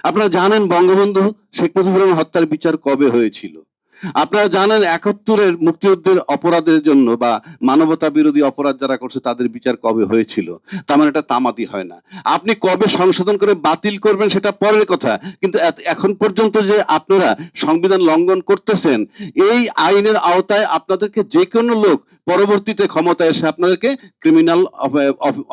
আপনারা জানেন বঙ্গবন্ধু শেখ মুজিবুর হত্যার বিচার কবে হয়েছিল। আপনারা জানেন ৭১-এর মুক্তিযুদ্ধের অপরাধের জন্য বা মানবতা বিরোধী অপরাধ যারা করছে তাদের বিচার কবে হয়েছিল। তার মানে এটা তামাদি হয় না। আপনি কবে সংশোধন করে বাতিল করবেন সেটা পরের কথা, কিন্তু এখন পর্যন্ত যে আপনারা সংবিধান লঙ্ঘন করতেছেন, এই আইনের আওতায় আপনাদেরকে যে কোনো লোক পরবর্তীতে ক্ষমতায় এসে আপনাদেরকে ক্রিমিনাল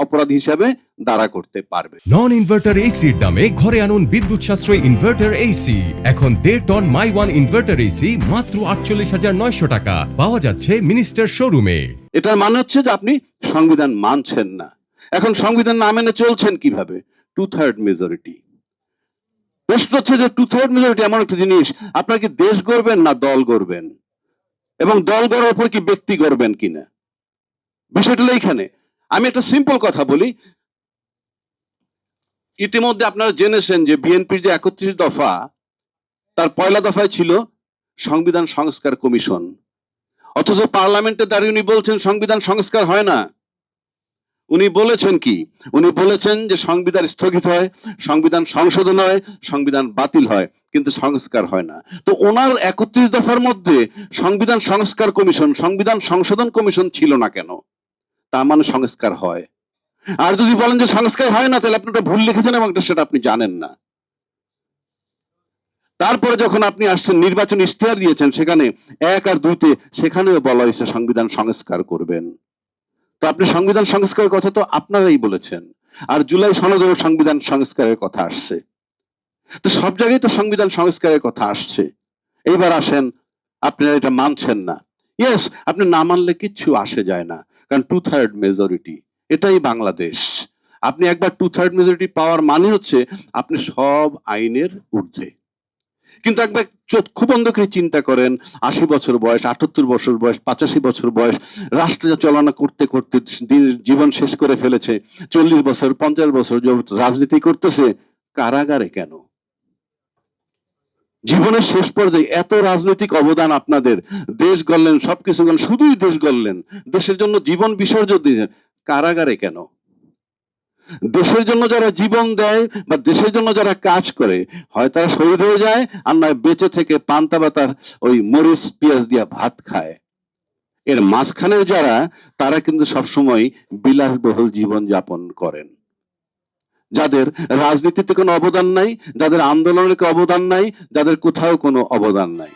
অপরাধী হিসাবে দাঁড়া করতে পারবে। নন ইনভার্টার এসির দামে ঘরে আনুন বিদ্যুৎ সাশ্রয়ী ইনভার্টার এসি। এখন 1.5 ton my one inverter AC মাত্র 48,900 টাকা পাওয়া যাচ্ছে মিনিস্টার শোরুমে। এটার মানে হচ্ছে যে আপনি সংবিধান মানছেন না। এখন সংবিধান না মেনে চলছেন কিভাবে? 2/3 মেজরিটি। প্রশ্ন হচ্ছে যে 2/3 মেজরিটি এমন একটা জিনিস, আপনারা কি দেশ গড়বেন না দল গড়বেন, এবং দল গড়ার পর কি ব্যক্তি গড়বেন কিনা, বিষয়টা হলো এইখানে। আমি একটা সিম্পল কথা বলি, ইতিমধ্যে আপনারা জেনেছেন যে বিএনপির যে ৩১ দফা, তার পয়লা দফায় ছিল সংবিধান সংস্কার কমিশন, অথচ পার্লামেন্টে দাঁড়িয়ে উনি বলছেন সংবিধান সংস্কার হয় না। উনি বলেছেন কি? উনি বলেছেন যে সংবিধান স্থগিত হয়, সংবিধান সংশোধন হয়, সংবিধান বাতিল হয়, কিন্তু সংস্কার হয় না। তো ওনার ৩১ দফার মধ্যে সংবিধান সংস্কার কমিশন, সংবিধান সংশোধন কমিশন ছিল না কেন? তার মানে সংস্কার হয়। আর যদি বলেন যে সংস্কার হয় না, তাহলে আপনি ওটা ভুল লিখেছেন এবং সেটা আপনি জানেন না। তারপরে যখন আপনি আসছেন নির্বাচন ইশতেহার দিয়েছেন, সেখানে ১ আর ২-তে সেখানেও বলা হয়েছে সংবিধান সংস্কার করবেন। তো আপনি সংবিধান সংস্কারের কথা তো আপনারাই বলেছেন, আর জুলাই সনদেও সংবিধান সংস্কারের কথা আসছে। তো সব জায়গায় তো সংবিধান সংস্কারের কথা আসছে। এইবার আসেন, আপনারা এটা মানছেন না। ইয়েস, আপনি না মানলে কিচ্ছু আসে যায় না, কারণ 2/3 মেজরিটি, এটাই বাংলাদেশ। আপনি একবার 2/3 মেজরিটি পাওয়ার মানে হচ্ছে আপনি সব আইনের ঊর্ধ্বে। কিন্তু একবার চক্ষু বন্ধ করে চিন্তা করেন, ৮০ বছর বয়স, ৭৮ বছর বয়স, ৮৫ বছর বয়স, রাষ্ট্র চালনা করতে করতে জীবন শেষ করে ফেলেছে, ৪০ বছর ৫০ বছর রাজনীতি করতেছে, কারাগারে কেন? জীবনের শেষ পর্যায়ে এত রাজনৈতিক অবদান আপনাদের, দেশ গড়লেন, সবকিছু গড়লেন, শুধুই দেশ গড়লেন, দেশের জন্য জীবন বিসর্জন দিয়েছেন, কারাগারে কেন? দেশের জন্য যারা জীবন দেয় বা দেশের জন্য যারা কাজ করে, হয় তারা শহীদ হয়ে যায়, আর নয় বেঁচে থেকে পান্তা ভাতার ওই মরিচ পেঁয়াজ দিয়া ভাত খায়। এর মাঝখানের যারা, তারা কিন্তু সবসময় বিলাসবহুল জীবন যাপন করেন, যাদের রাজনীতিতে কোনো অবদান নাই, যাদের আন্দোলনের অবদান নাই, যাদের কোথাও কোনো অবদান নাই।